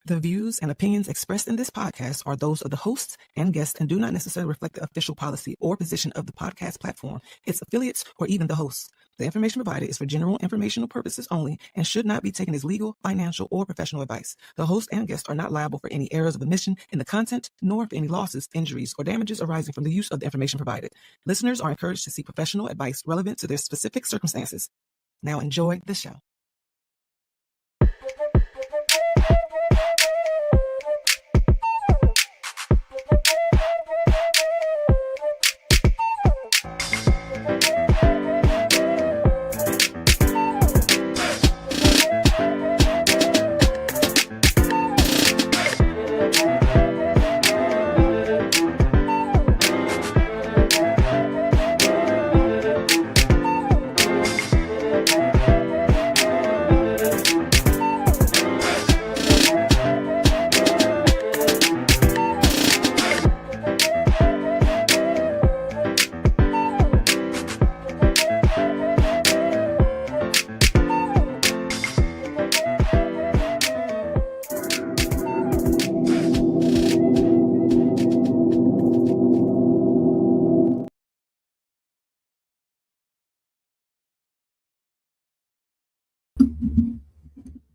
The views and opinions expressed in this podcast are those of the hosts and guests and do not necessarily reflect the official policy or position of the podcast platform, its affiliates, or even the hosts. The information provided is for general informational purposes only and should not be taken as legal, financial, or professional advice. The host and guests are not liable for any errors of omission in the content, nor for any losses, injuries, or damages arising from the use of the information provided. Listeners are encouraged to seek professional advice relevant to their specific circumstances. Now enjoy the show.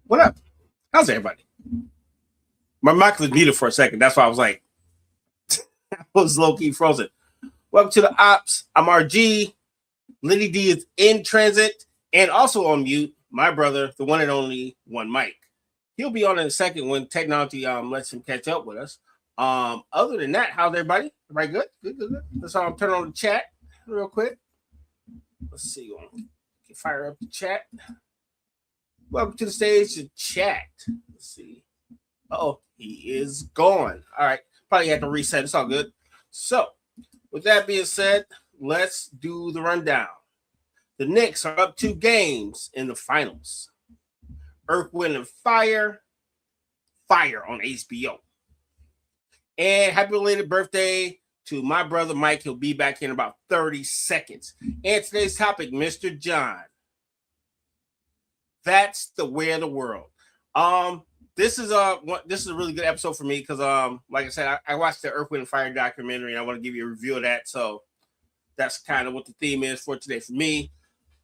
What up? How's everybody? My mic was muted for a second. That's why I was like, I was low-key frozen. Welcome to the Ops. I'm RG. Liddy D is in transit and also on mute. My brother, the one and only One Mike. He'll be on in a second when technology lets him catch up with us. Other than that, how's everybody? Everybody good? Good. Let's turn on the chat real quick. Let's see. Fire up the chat. Welcome to the stage to chat. Let's see. Oh, he is gone. All right. Probably had to reset. It's all good. So, with that being said, let's do the rundown. The Knicks are up 2 games in the finals. Earth, Wind, and Fire. Fire on HBO. And happy belated birthday to my brother Mike. He'll be back in about 30 seconds. And today's topic, Mr. John. That's the way of the world. This is a really good episode for me because like I said, I watched the Earth, Wind, and Fire documentary and I want to give you a review of that. So that's kind of what the theme is for today for me.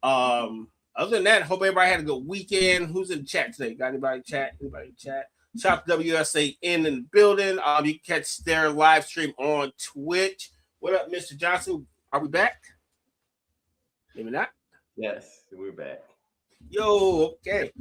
Other than that, hope everybody had a good weekend. Who's in the chat today? Got anybody in chat? Anybody in chat? Shout out to WSA in the building. You can catch their live stream on Twitch. What up, Mr. Johnson? Are we back? Maybe not. Yes, we're back. Yo, okay.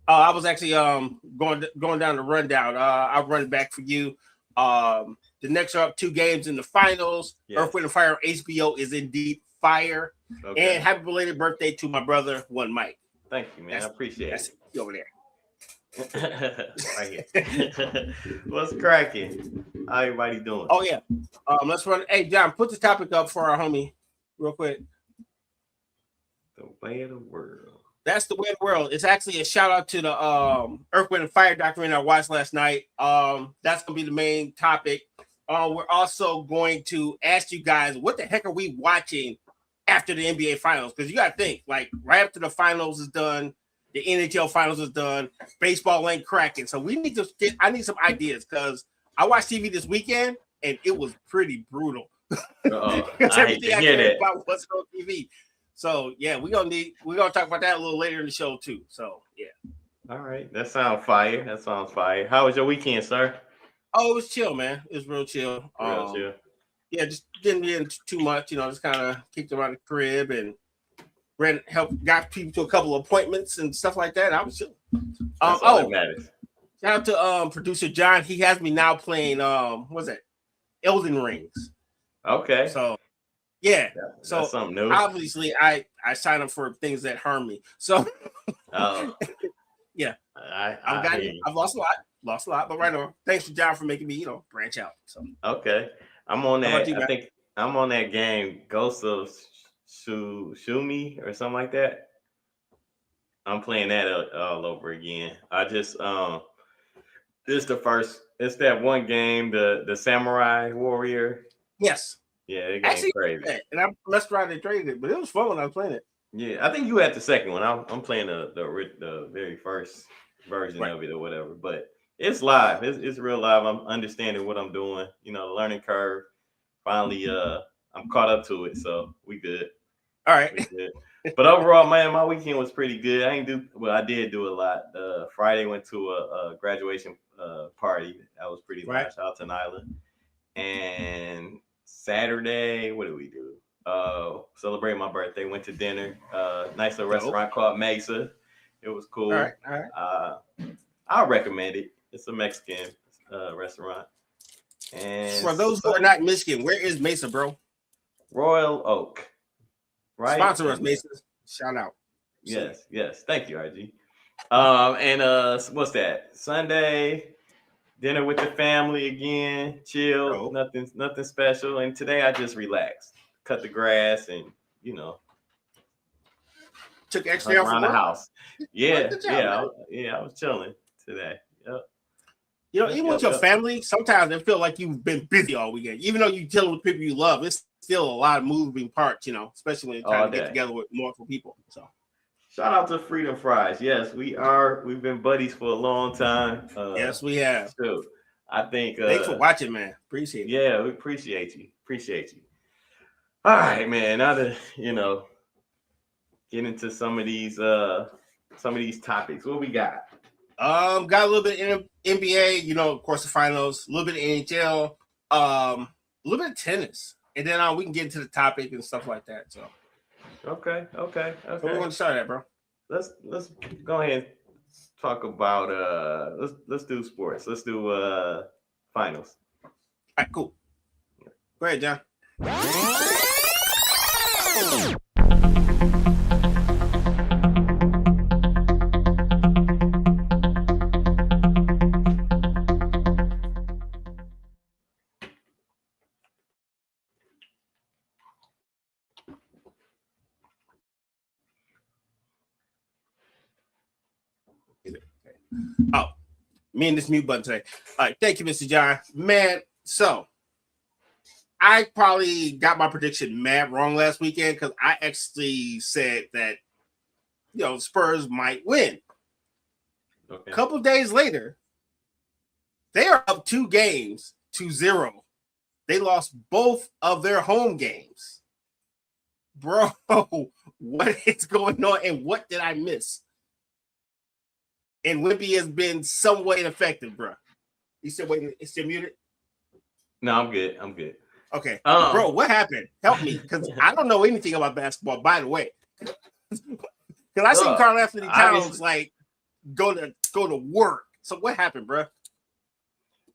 I was actually going down the rundown. I'll run back for you. The Knicks are up 2 games in the finals. Yes. Earth, Wind, and Fire on HBO is indeed fire. Okay. And happy belated birthday to my brother, One Mike. Thank you, man. I appreciate it. You over there. Right here. What's cracking? How everybody doing? Oh yeah. Let's run. Hey John, put the topic up for our homie real quick. The way of the world. That's the way of the world. It's actually a shout out to the Earth, Wind, and Fire documentary I watched last night. That's gonna be the main topic. We're also going to ask you guys what the heck are we watching after the NBA finals? Because you gotta think, like right after the finals is done, the NHL finals is done, baseball ain't cracking. So we need to I need some ideas because I watched TV this weekend and it was pretty brutal. Because everything I cared about wasn't on TV. So yeah, we're gonna talk about that a little later in the show too. So yeah. All right, that sounds fire. How was your weekend, sir? Oh, it was chill, man. It was real chill. Chill. Yeah, just didn't get into too much. Just kind of kicked around the crib and got people to a couple of appointments and stuff like that. I was chilling. That matters. Shout out to producer John. He has me now playing what's that? Elden Rings. Okay. So yeah. So that's something new. Obviously I sign up for things that harm me. So yeah. I've lost a lot, but right on. Thanks to John for making me, branch out. So okay. I'm on that. I think I'm on that game, Ghost of Shumi or something like that. I'm playing that all over again. I just it's that one game, the Samurai Warrior. Yes. Yeah, it game's crazy. And I messed around and traded it, but it was fun when I was playing it. Yeah, I think you had the second one. I'm playing the very first version of it or whatever, but It's live. It's real live. I'm understanding what I'm doing. You know, the learning curve. Finally, I'm caught up to it, so we good. All right. We good. But overall, man, my weekend was pretty good. I did do a lot. Friday went to a graduation party. That was pretty Right. nice. Shout out to Nyla. And Saturday, what did we do? Celebrate my birthday. Went to dinner. Nice little restaurant called Mesa. It was cool. All right. I'll recommend it. It's a Mexican restaurant. And for those who are not in Michigan, where is Mesa, bro? Royal Oak. Right. Sponsor us, Mesa. Shout out. Yes. Thank you, RG. And what's that? Sunday, dinner with the family again, chill, nothing special. And today I just relaxed, cut the grass, and took extra around the house. Yeah, I was chilling today. Yep. Even with your family, sometimes it feel like you've been busy all weekend. Even though you're dealing with people you love, it's still a lot of moving parts, especially when you're trying to get together with multiple people. So shout out to Freedom Fries. Yes, we've been buddies for a long time. Yes, we have. So I think thanks for watching, man. Appreciate it. Yeah, we appreciate you. All right, man. Now to get into some of these topics. What we got? Got a little bit of NBA, of course, the finals, a little bit of NHL, a little bit of tennis, and then we can get into the topic and stuff like that. So, okay. So we're going to start at, bro. Let's go ahead and talk about let's do sports. Let's do finals. All right, cool. Go ahead, John. Oh, me and this mute button today. All right, thank you, Mr. John. Man, so I probably got my prediction mad wrong last weekend because I actually said that Spurs might win. Okay. A couple of days later, they are up 2-0. They lost both of their home games. Bro, what is going on and what did I miss? And Wimpy has been somewhat ineffective, bro. You still waiting? It's still muted? No, I'm good. Okay. Bro, what happened? Help me, because I don't know anything about basketball, by the way. Because I seen Karl-Anthony Towns go to work. So what happened, bro?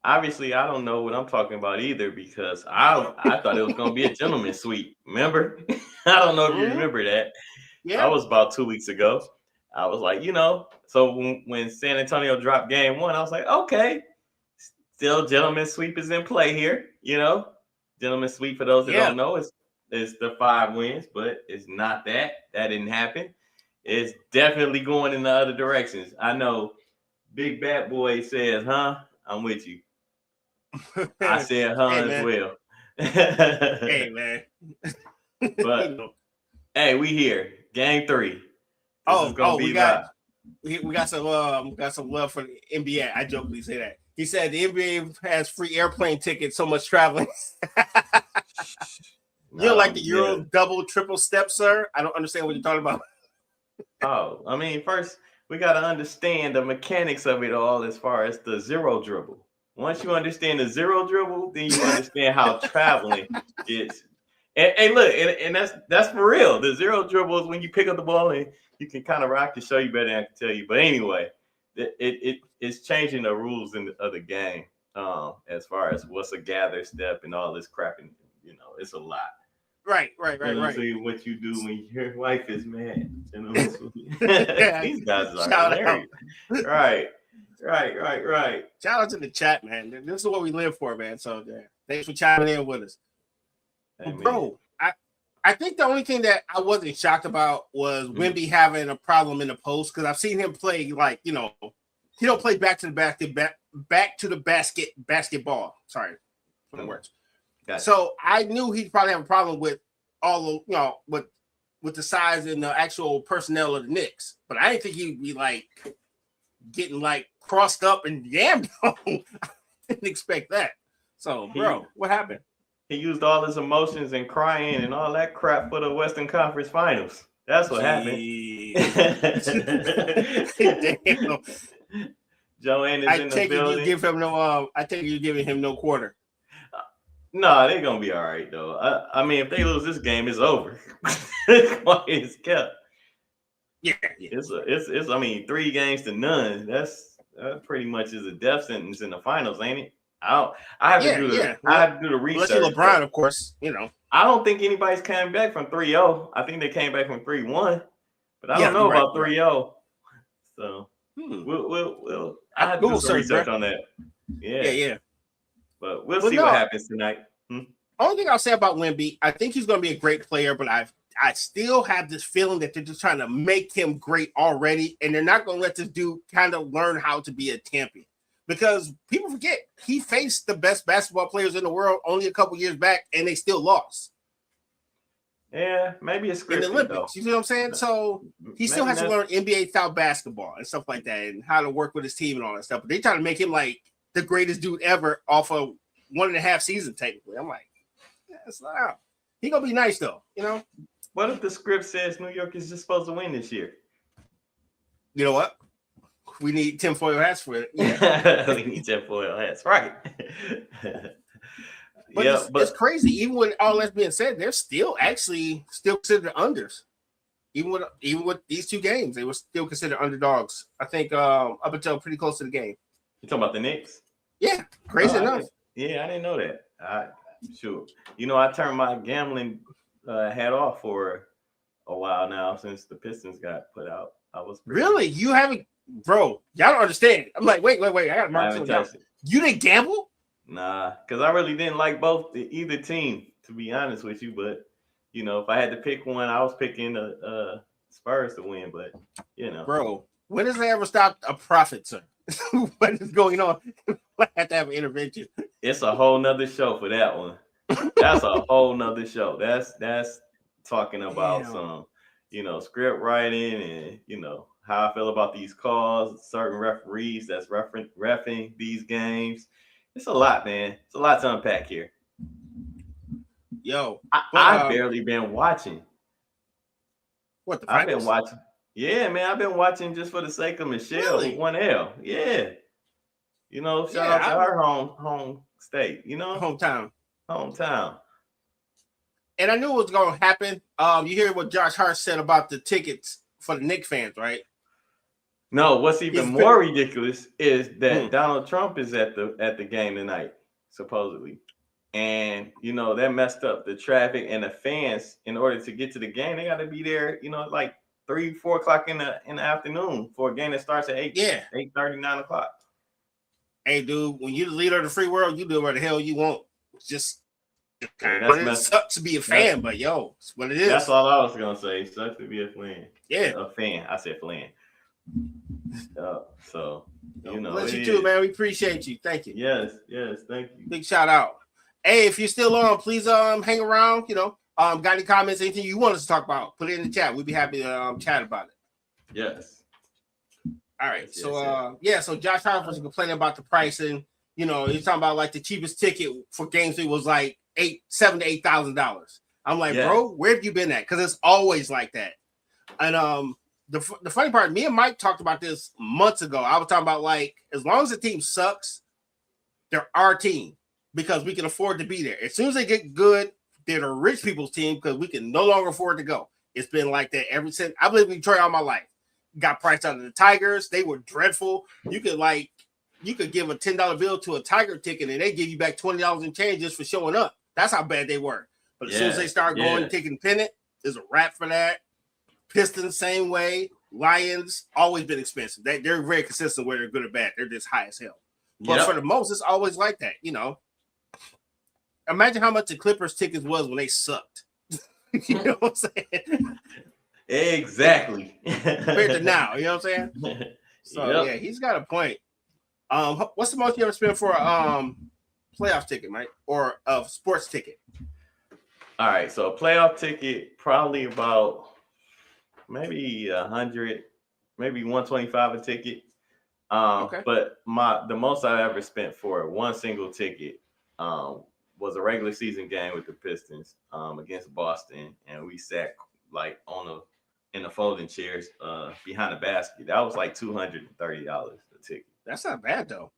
Obviously, I don't know what I'm talking about either because I thought it was going to be a gentleman's sweep. Remember? I don't know if you remember that. Yeah. That was about 2 weeks ago. I was like, so when San Antonio dropped game 1, I was like, okay, still gentleman's sweep is in play here. Gentleman's sweep, for those that don't know, is the 5 wins, but it's not that. That didn't happen. It's definitely going in the other directions. I know Big Bad Boy says, I'm with you. I said, as well. Hey, man. But, hey, we here. Game 3. We got some love for the NBA. I jokingly say that. He said the NBA has free airplane tickets, so much traveling. You like the Euro double, triple step, sir? I don't understand what you're talking about. I mean, first we got to understand the mechanics of it all as far as the zero dribble. Once you understand the zero dribble, then you understand how traveling is. And look, and that's for real. The zero dribble is when you pick up the ball and you can kind of rock to show you better than I can tell you. But anyway, it's changing the rules of the game as far as what's a gather step and all this crap. And, it's a lot. Right. See what you do when your wife is mad. These guys are hilarious. Right. Shout out to the chat, man. This is what we live for, man. So thanks for chiming in with us. Hey, bro, I think the only thing that I wasn't shocked about was Wemby having a problem in the post because I've seen him play he don't play back to the basketball. Sorry for the words. Gotcha. So I knew he'd probably have a problem with all the with the size and the actual personnel of the Knicks, but I didn't think he'd be getting crossed up and yammed on. I didn't expect that. So, bro, what happened? He used all his emotions and crying and all that crap for the Western Conference Finals. That's what happened. Damn. Joanne is in the building. I take you giving him no quarter. No, they're gonna be all right though. I mean, if they lose this game, it's over. It's kept. Yeah. It's. I mean, 3-0. That pretty much is a death sentence in the finals, ain't it? I have to do the research. Unless you're LeBron, of course, you know. I don't think anybody's coming back from 3-0. I think they came back from 3-1, but I don't know about 3-0. So we'll. I have to do some research on that. Yeah. But we'll see what happens tonight. Only thing I'll say about Wemby, I think he's going to be a great player, but I still have this feeling that they're just trying to make him great already, and they're not going to let this dude kind of learn how to be a champion. Because people forget, he faced the best basketball players in the world only a couple years back, and they still lost. Yeah, maybe it's scripted, in the Olympics. Though. You see what I'm saying? So he still has to learn NBA style basketball and stuff like that, and how to work with his team and all that stuff. But they try to make him like the greatest dude ever off of 1.5 seasons, technically. I'm like, it's not out. He gonna be nice though, you know. What if the script says New York is just supposed to win this year? You know what? We need tinfoil hats for it. Yeah. We need tinfoil hats, right? But it's crazy. Even with all that's being said, they're still considered unders. Even with these 2 games, they were still considered underdogs. I think up until pretty close to the game. You talking about the Knicks? Yeah, crazy enough. I didn't know that. Sure. You know, I turned my gambling hat off for a while now since the Pistons got put out. I was really? You haven't, bro? Y'all don't understand. I'm like, wait. I got to mark something down. You didn't gamble? Nah, because I really didn't like either team, to be honest with you. But you know, if I had to pick one, I was picking the Spurs to win. But you know, bro, when does they ever stop a profit, sir? What is going on? I have to have an intervention. It's a whole nother show for that one. That's a whole nother show. That's talking about some, you know, script writing and, you know, how I feel about these calls, certain referees that's reffing these games. It's a lot, man. It's a lot to unpack here. Yo, I've barely been watching. What the I've been watching. Yeah, man, I've been watching just for the sake of Michelle. Really? 1L. Yeah. You know, shout out to her home state, you know? Hometown. And I knew it was going to happen. You hear what Josh Hart said about the tickets for the Knicks fans, right? No, what's even more ridiculous is that Donald Trump is at the game tonight, supposedly. And, you know, that messed up the traffic and the fans. In order to get to the game, they got to be there, you know, like 3-4 o'clock in the afternoon for a game that starts at 8:30, 9 o'clock. Hey, dude, when you're the leader of the free world, you do what the hell you want. It's just it sucks to be a fan, but yo, it's what it is. That's all I was gonna say. It sucks to be a fan. Yeah, a fan. I said fan. So you know, bless you too, man. We appreciate you. Thank you. Yes, thank you. Big shout out. Hey, if you're still on, please hang around. You know, got any comments, anything you want us to talk about? Put it in the chat. We'd be happy to chat about it. Yes. All right. So Josh Hart was complaining about the pricing. You know, he's talking about like the cheapest ticket for games. It was like $7,000 to $8,000. I'm like, bro, where have you been at? Because it's always like that. And the funny part, me and Mike talked about this months ago. I was talking about like, as long as the team sucks, they're our team because we can afford to be there. As soon as they get good, they're the rich people's team because we can no longer afford to go. It's been like that ever since I've lived in Detroit all my life. Got priced out of the Tigers. They were dreadful. You could give a $10 bill to a Tiger ticket and they give you back $20 in change just for showing up. That's how bad they were. But as soon as they start going and taking pennant, there's a wrap for that. Pistons, same way. Lions, always been expensive. They're very consistent whether they're good or bad. They're just high as hell. But for the most, it's always like that, you know. Imagine how much the Clippers tickets was when they sucked. You know what I'm saying? Exactly. Compared to now, you know what I'm saying? So yeah, he's got a point. What's the most you ever spent for a playoff ticket, Mike, or a sports ticket? All right, so a playoff ticket probably about maybe 100, maybe 125 a ticket. Okay. But the most I ever spent for one single ticket was a regular season game with the Pistons against Boston, and we sat like in the folding chairs behind the basket. That was like $230 a ticket. That's not bad though.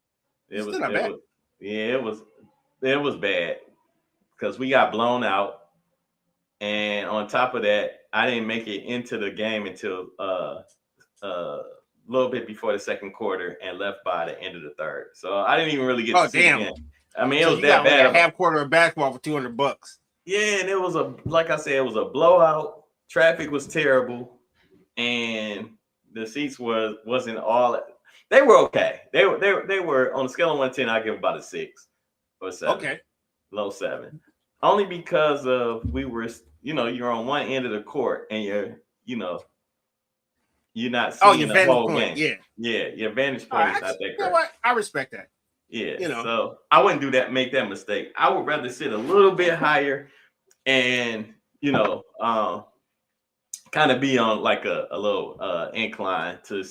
It was not bad. It was bad because we got blown out, and on top of that, I didn't make it into the game until a little bit before the second quarter and left by the end of the third. So I didn't even really get to see the game. I mean, it was that bad. Like a half quarter of basketball for $200. Yeah, and it was like I said, it was a blowout. Traffic was terrible, and the seats wasn't all. They were okay. They were on a scale of 1 to 10. I give about a 6 or 7. Okay, low 7. Only because of we were, you're on one end of the court and you're not seeing the whole game. Yeah, your vantage point is not that great. You know what? I respect that. Yeah, so I wouldn't make that mistake. I would rather sit a little bit higher and kind of be on like a little incline to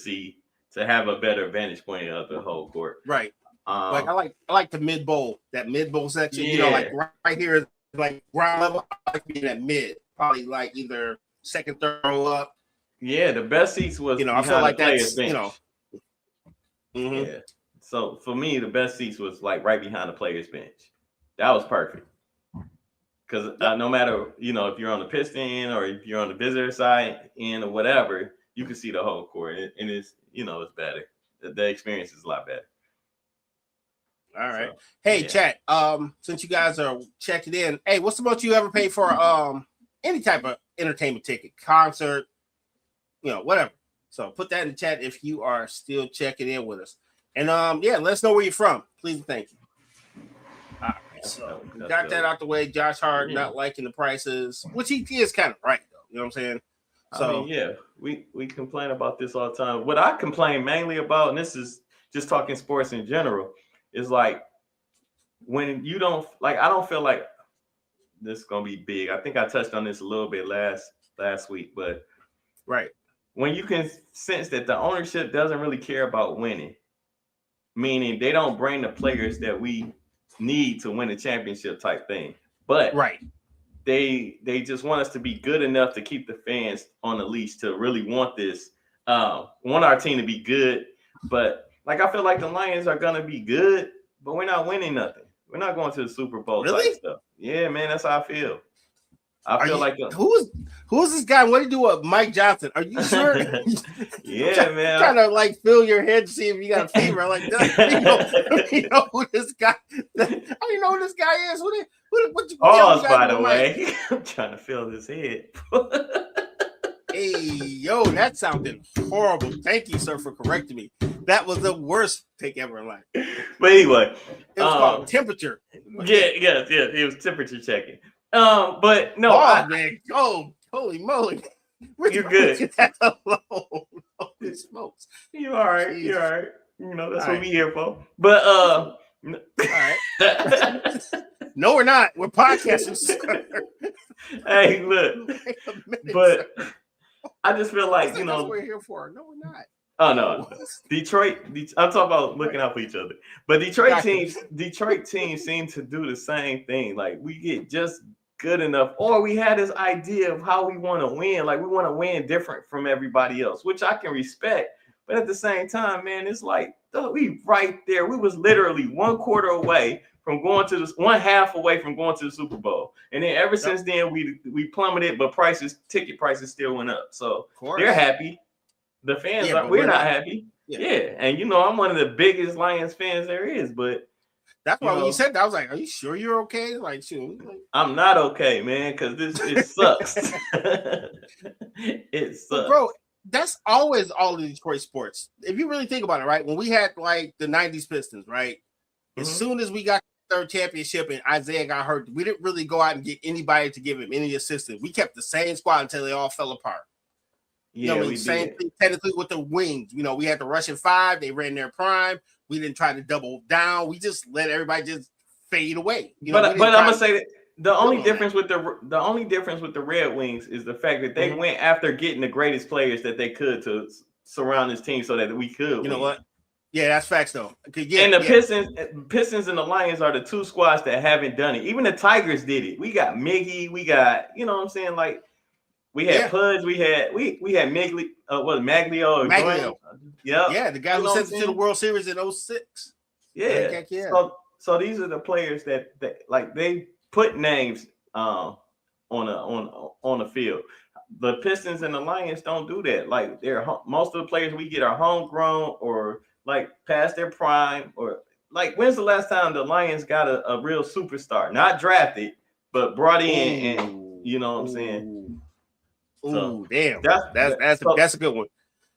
have a better vantage point of the whole court. Right. Like I like the mid bowl, that mid bowl section. Yeah. Like right here is like ground level. I like being at mid, probably like either second, third row up. Yeah, the best seats was I feel like that's bench. Yeah. So for me, the best seats was like right behind the players' bench. That was perfect. Because no matter, if you're on the Piston end or if you're on the visitor side end or whatever, you can see the whole court. And it's, it's better. The experience is a lot better. All right. So, hey, chat. Since you guys are checking in, hey, what's the most you ever paid for any type of entertainment ticket, concert, whatever. So put that in the chat if you are still checking in with us. And let us know where you're from. Please and thank you. All right, so we got that out the way. Josh Hart not liking the prices, which he is kind of right though. You know what I'm saying? So we complain about this all the time. What I complain mainly about, and this is just talking sports in general, is like when you don't like. I don't feel like this is gonna be big. I think I touched on this a little bit last week, but right when you can sense that the ownership doesn't really care about winning. Meaning they don't bring the players that we need to win a championship type thing. But they just want us to be good enough to keep the fans on the leash to really want this, want our team to be good. But like I feel like the Lions are gonna be good, but we're not winning nothing. We're not going to the Super Bowl type stuff. Yeah, man, that's how I feel. I feel like who's this guy? What do you do with Mike Johnson? Are you sure? Yeah, man. Trying to like fill your head to see if you got a fever. Like, you know who this guy? I don't even know who this guy is. What you by the way, I'm trying to fill his head. Hey, yo, that sounded horrible. Thank you, sir, for correcting me. That was the worst take ever in life. But anyway, it was called temperature. Yeah, it was temperature checking. But no, man, holy moly, you're good. Holy smokes, you all right? Jeez. You're all right. That's all what we here for. But all right. No, we're not. We're podcasters. Hey, look, but I just feel like that's what we're here for. No, we're not. Oh no, Detroit. I'm talking about looking out for each other. But Detroit teams seem to do the same thing. Like we get just good enough, or we had this idea of how we want to win. Like we want to win different from everybody else, which I can respect. But at the same time, man, it's like we right there. We was literally one quarter away from going to this, one half away from going to the Super Bowl, and then ever since then we plummeted. But ticket prices still went up. So they're happy. The fans, we're not happy. Yeah. And I'm one of the biggest Lions fans there is, but that's why when you said that, I was like, "Are you sure you're okay?" Like, shoot, I'm not okay, man, because it sucks. It sucks, but bro. That's always all of Detroit sports. If you really think about it, right? When we had like the '90s Pistons, right? As soon as we got the third championship and Isaiah got hurt, we didn't really go out and get anybody to give him any assistance. We kept the same squad until they all fell apart. Yeah, same thing technically with the wings. We had the Russian Five. They ran their prime. We didn't try to double down. We just let everybody just fade away. But I'm gonna say that the only difference with the Red Wings is the fact that they went after getting the greatest players that they could to surround this team so that we could. You know what? Yeah, that's facts though. Yeah, and the Pistons and the Lions are the two squads that haven't done it. Even the Tigers did it. We got Miggy, we got, you know what I'm saying? Like we had Pudge, we had Migley, Maglio? Yeah, the guy who sent it to the World Series in 06. Yeah. So these are the players that like they put names on the field. The Pistons and the Lions don't do that. Like most of the players we get are homegrown or like past their prime, or like when's the last time the Lions got a real superstar, not drafted, but brought in? And you know what I'm saying? Ooh, damn. That's a good one.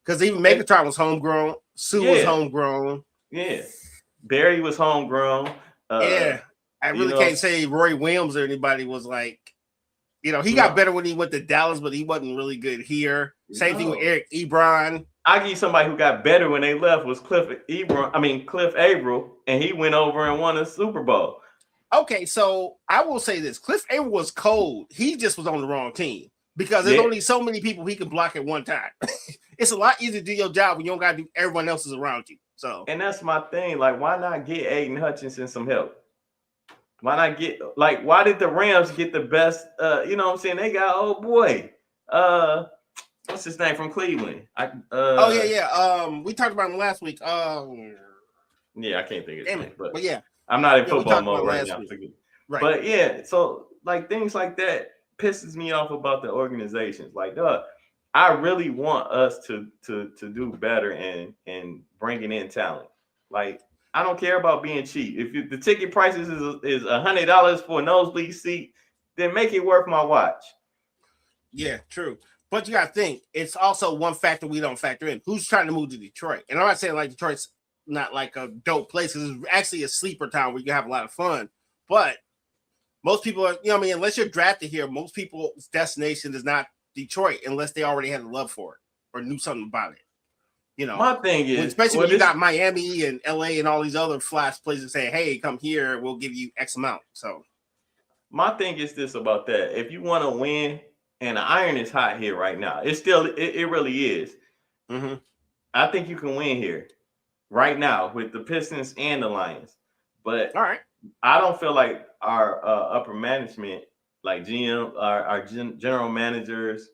Because even Megatron was homegrown. Sue was homegrown. Yeah. Barry was homegrown. I really can't say Roy Williams or anybody was like, he got better when he went to Dallas, but he wasn't really good here. Same thing with Eric Ebron. I give you somebody who got better when they left was Cliff Avril, and he went over and won a Super Bowl. Okay, so I will say this: Cliff Avril was cold. He just was on the wrong team because there's only so many people he can block at one time. It's a lot easier to do your job when you don't got to do everyone else is around you. So, and that's my thing. Like, why not get Aiden Hutchinson some help? Why not get why did the Rams get the best? You know what I'm saying? They got what's his name from Cleveland? We talked about him last week. I can't think of his name, but yeah, I'm not in football mode right now. Right. But yeah, so like things like that pisses me off about the organizations. Like, I really want us to do better and bringing in talent. Like, I don't care about being cheap. If the ticket prices is $100 for a nosebleed seat, then make it worth my watch. Yeah, true. But you got to think, it's also one factor we don't factor in. Who's trying to move to Detroit? And I'm not saying like Detroit's not like a dope place. It's actually a sleeper town where you can have a lot of fun. But most people are, unless you're drafted here, most people's destination is not Detroit unless they already had a love for it or knew something about it. My thing is, especially when you got Miami and LA and all these other flash places saying, hey, come here, we'll give you X amount. So my thing is this about that. If you want to win, and the iron is hot here right now, it really is. Mm-hmm. I think you can win here right now with the Pistons and the Lions. But all right, I don't feel like our upper management, like GM, our general managers,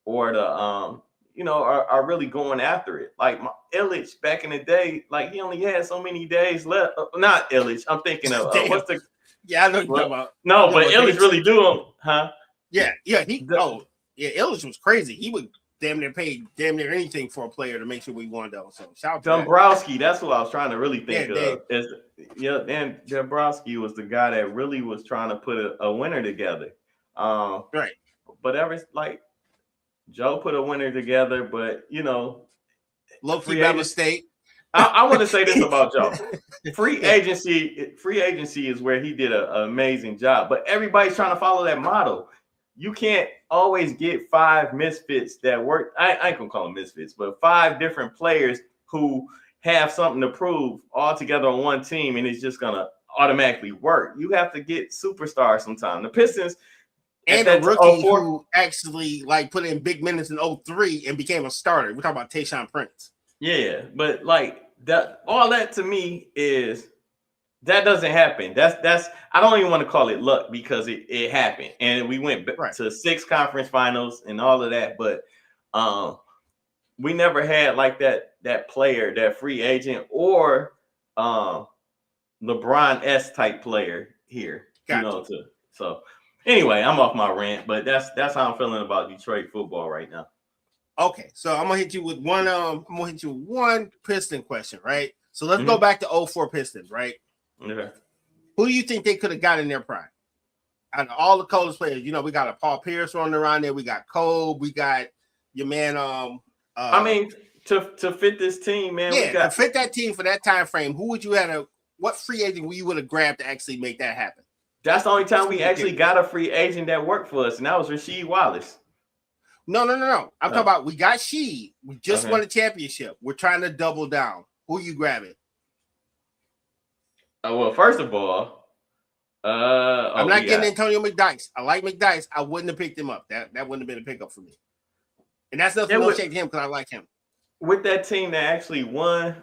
or the are really going after it. Like Illich back in the day, like he only had so many days left. Not Illich. I'm thinking of what's the? Yeah, I know you're talking about. No, but Illich really do them, huh? Yeah. Illich was crazy. He would damn near pay anything for a player to make sure we won though. So shout out to Dombrowski. That's what I was trying to really think of. And Dombrowski was the guy that really was trying to put a winner together. Right. But Joe put a winner together, but low-key Bama State. I want to say this about Joe. Free agency is where he did an amazing job, but everybody's trying to follow that model. You can't always get 5 misfits that work. I ain't gonna call them misfits, but 5 different players who have something to prove all together on one team, and it's just gonna automatically work. You have to get superstars sometime. The Pistons and a rookie who actually put in big minutes in 03 and became a starter. We're talking about Tayshaun Prince. Yeah, but that all that to me is that doesn't happen. That's I don't even want to call it luck because it happened, and we went to 6 conference finals and all of that. But we never had like that player, that free agent, or LeBron-esque type player here. Gotcha. So anyway, I'm off my rant, but that's how I'm feeling about Detroit football right now. Okay, so I'm gonna hit you with one Piston question, right? So let's go back to 04 Pistons, right? Okay. Who do you think they could have got in their prime? Out of all the coldest players, we got a Paul Pierce running around there. We got Kobe. We got your man. To fit this team, man. To fit that team for that time frame, who would you what free agent you would have grabbed to actually make that happen? That's the only time we actually got a free agent that worked for us, and that was Rasheed Wallace. No. I'm talking about we got Sheed. We just won a championship. We're trying to double down. Who you grabbing? Well, first of all, I'm not getting Antonio McDyess. I like McDyess. I wouldn't have picked him up. That wouldn't have been a pickup for me. And that's nothing no shake to him because I like him. With that team that actually won,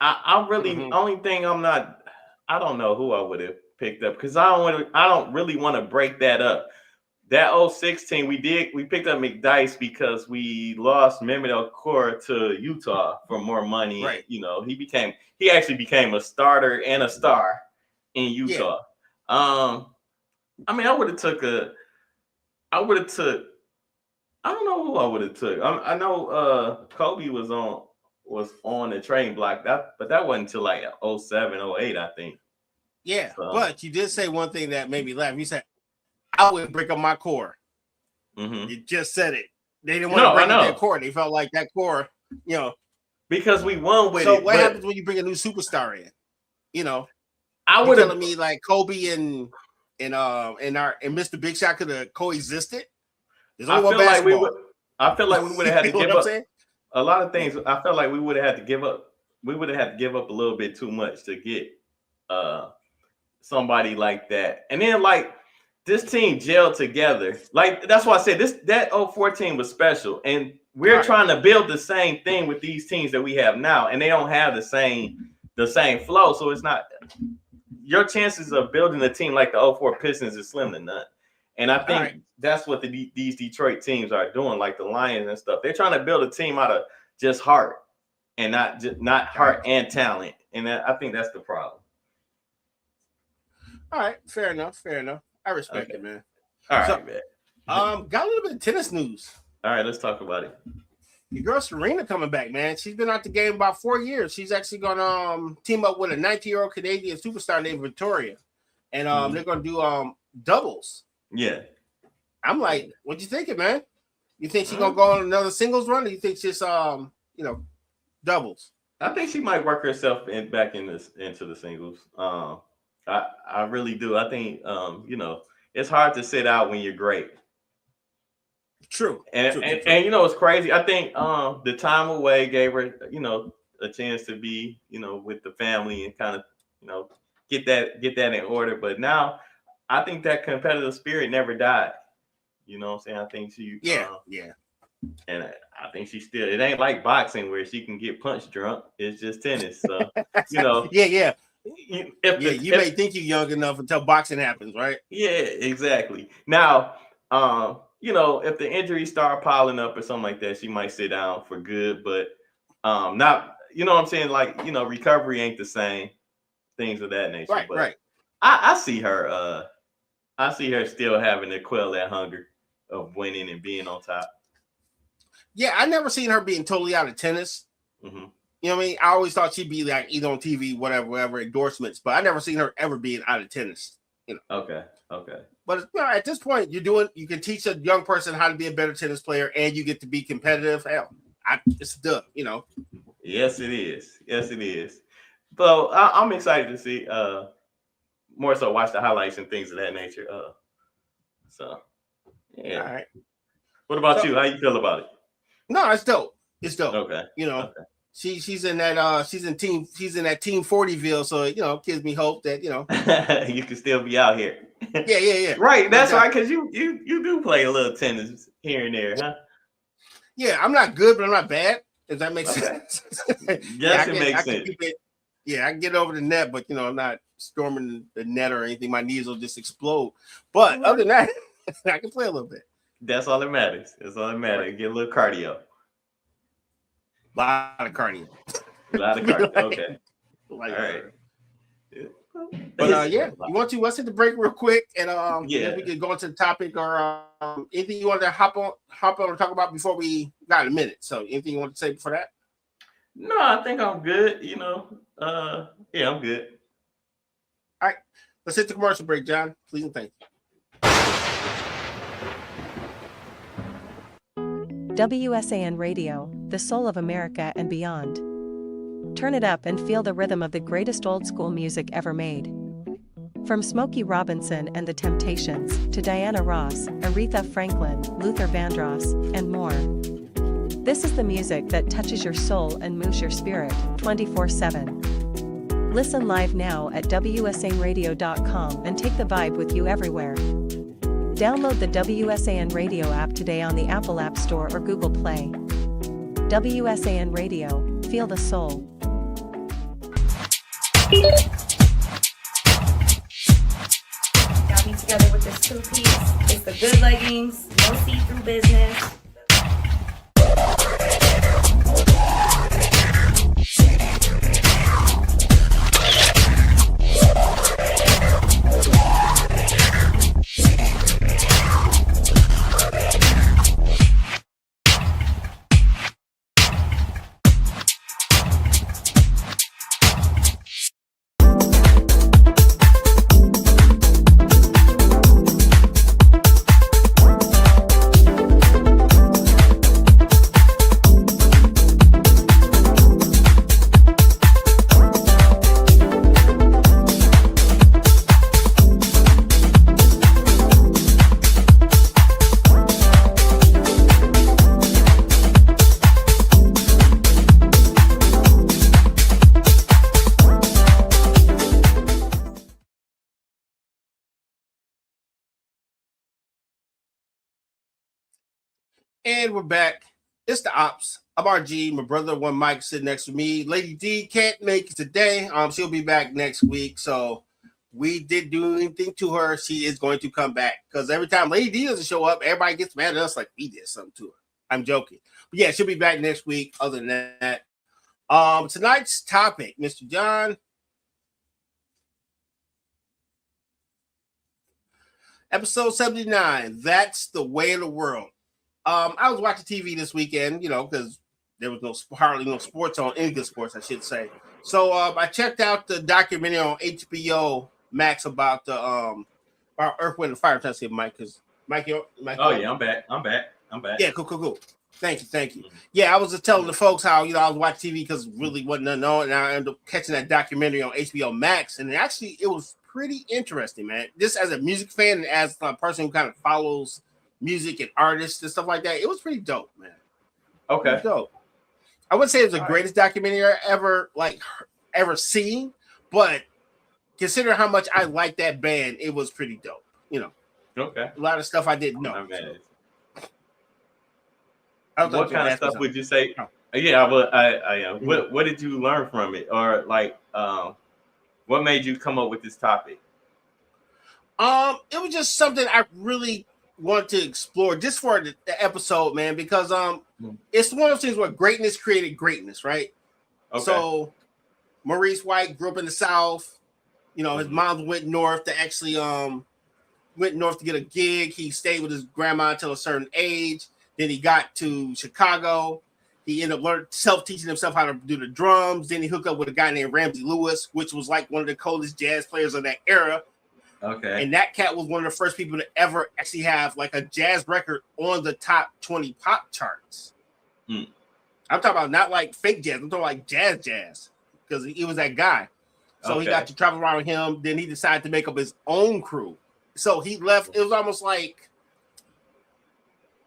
I really only thing I don't know who I would have picked up because I don't really want to break that up. That 2016 we picked up McDyess because we lost Mehmet Okur to Utah for more money. Right. You know, he actually became a starter and a star in Utah. Yeah. I mean, I don't know who I would have took. I know Kobe was on the trading block, but that wasn't until like 07, 08, I think. Yeah, so. But you did say one thing that made me laugh. You said, I wouldn't break up my core. Mm-hmm. You just said it. They didn't want to break up their core. They felt like that core, you know. Because we won with it. So what happens when you bring a new superstar in? You know, I would have telling me like Kobe and Mr. Big Shot could have coexisted. There's only one basketball. I feel like we would have had to give up a lot of things. I felt like we would have had to give up. We would have had to give up a little bit too much to get somebody like that. And then like this team gelled together. Like that's why I said that 2014 was special. And we're trying to build the same thing with these teams that we have now, and they don't have the same flow. So it's not your chances of building a team like the 2004 Pistons is slim to none. And I think that's what these Detroit teams are doing, like the Lions and stuff. They're trying to build a team out of just heart and not heart and talent. And I think that's the problem. All right, fair enough. I respect it, man. All right, man. Got a little bit of tennis news. All right, let's talk about it. Your girl Serena coming back, man. She's been out the game about 4 years. She's actually gonna team up with a 19-year-old Canadian superstar named Victoria, and they're gonna do doubles. Yeah, I'm like, what you thinking, man? You think she's gonna go on another singles run, or you think she's doubles? I think she might work herself back into the singles. I really do. I think it's hard to sit out when you're great. True. And it's crazy. I think the time away gave her, a chance to be, with the family and kind of, get that in order. But now I think that competitive spirit never died. You know what I'm saying? I think she yeah. And I think she still, it ain't like boxing where she can get punch drunk. It's just tennis. So Yeah. You may think you're young enough until boxing happens, right? Yeah, exactly. Now, if the injuries start piling up or something like that, she might sit down for good, but not, you know what I'm saying? Like, recovery ain't the same, things of that nature. Right, but right. I see her still having to quell that hunger of winning and being on top. Yeah, I never seen her being totally out of tennis. Mm-hmm. You know what I mean? I always thought she'd be like either on TV, whatever endorsements, but I never seen her ever being out of tennis. Okay. But at this point, you can teach a young person how to be a better tennis player, and you get to be competitive. Hell, it's done. Yes, it is. So I'm excited to see. More so, watch the highlights and things of that nature. So yeah. All right. What about you? How you feel about it? No, it's dope. Okay. Okay. She's in that she's in Team 40ville, so it gives me hope that you can still be out here. Yeah. Right, that's right, because you do play a little tennis here and there, huh? Yeah, I'm not good, but I'm not bad. Does that make sense? Yes, it makes sense. I can get over the net, but I'm not storming the net or anything. My knees will just explode. But other than that, I can play a little bit. That's all that matters. Get a little cardio. A lot of cardio. Okay. All right. But you want to? Let's hit the break real quick, and then we can go into the topic or anything you want to hop on and talk about before we got a minute. So anything you want to say before that? No, I think I'm good. I'm good. All right, let's hit the commercial break, John. Please and thank you. WSAN Radio, the soul of America and beyond. Turn it up and feel the rhythm of the greatest old school music ever made. From Smokey Robinson and the Temptations to Diana Ross, Aretha Franklin, Luther Vandross, and more. This is the music that touches your soul and moves your spirit 24/7. Listen live now at WSANradio.com and take the vibe with you everywhere. Download the WSAN Radio app today on the Apple App Store or Google Play. WSAN Radio, feel the soul. Got me together with this two-piece. It's the good leggings, no see-through business. And we're back. It's the Ops. I'm RG. My brother, one Mike, sitting next to me. Lady D can't make it today. She'll be back next week. So we did do anything to her. She is going to come back because every time Lady D doesn't show up, everybody gets mad at us like we did something to her. I'm joking, but yeah, she'll be back next week. Other than that, tonight's topic, Mr. John. Episode 79. That's the way of the world. I was watching TV this weekend, because there was hardly no sports on, any good sports, I should say. So I checked out the documentary on HBO Max about the about Earth, Wind, and Fire. I'm trying to say Mike, because Mike. Oh yeah, I'm back. Yeah, cool. Thank you. Mm-hmm. Yeah, I was just telling the folks how I was watching TV because really wasn't nothing on, and I ended up catching that documentary on HBO Max, and it was pretty interesting, man. Just as a music fan and as a person who kind of follows music and artists and stuff like that, it was pretty dope, man. Okay, dope. I wouldn't say it was the greatest documentary I ever seen, but considering how much I like that band, it was pretty dope. Okay. A lot of stuff I didn't know. What kind of stuff would you say? Yeah, I am. What did you learn from it, or what made you come up with this topic? It was just something I really want to explore just for the episode, man, because it's one of those things where greatness created greatness, right? Okay. So Maurice White grew up in the South. His mom went north to actually get a gig. He stayed with his grandma until a certain age. Then he got to Chicago. He ended up self-teaching himself how to do the drums. Then he hooked up with a guy named Ramsey Lewis, which was like one of the coolest jazz players of that era. Okay. And that cat was one of the first people to ever actually have like a jazz record on the top 20 pop charts. I'm talking about not like fake jazz. I'm talking like jazz, because he was that guy. So He got to travel around with him. Then he decided to make up his own crew. So he left. It was almost like,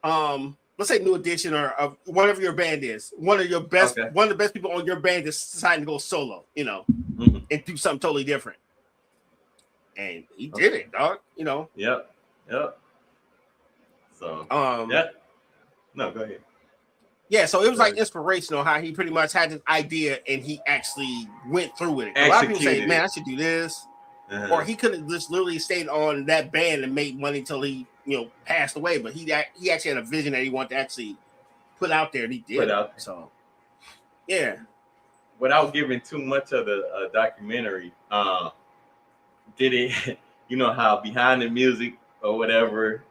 let's say New Edition or whatever your band is. One of the best people on your band is deciding to go solo, and do something totally different. And he did it, dog. Yep. So, yeah. No, go ahead. Yeah, so it was like inspirational how he pretty much had this idea and he actually went through with it. A lot of people say, man, I should do this. Or he could have just literally stayed on that band and made money until he, passed away. But he actually had a vision that he wanted to actually put out there, and he did. So, yeah. Without giving too much of the documentary, did it, how behind the music or whatever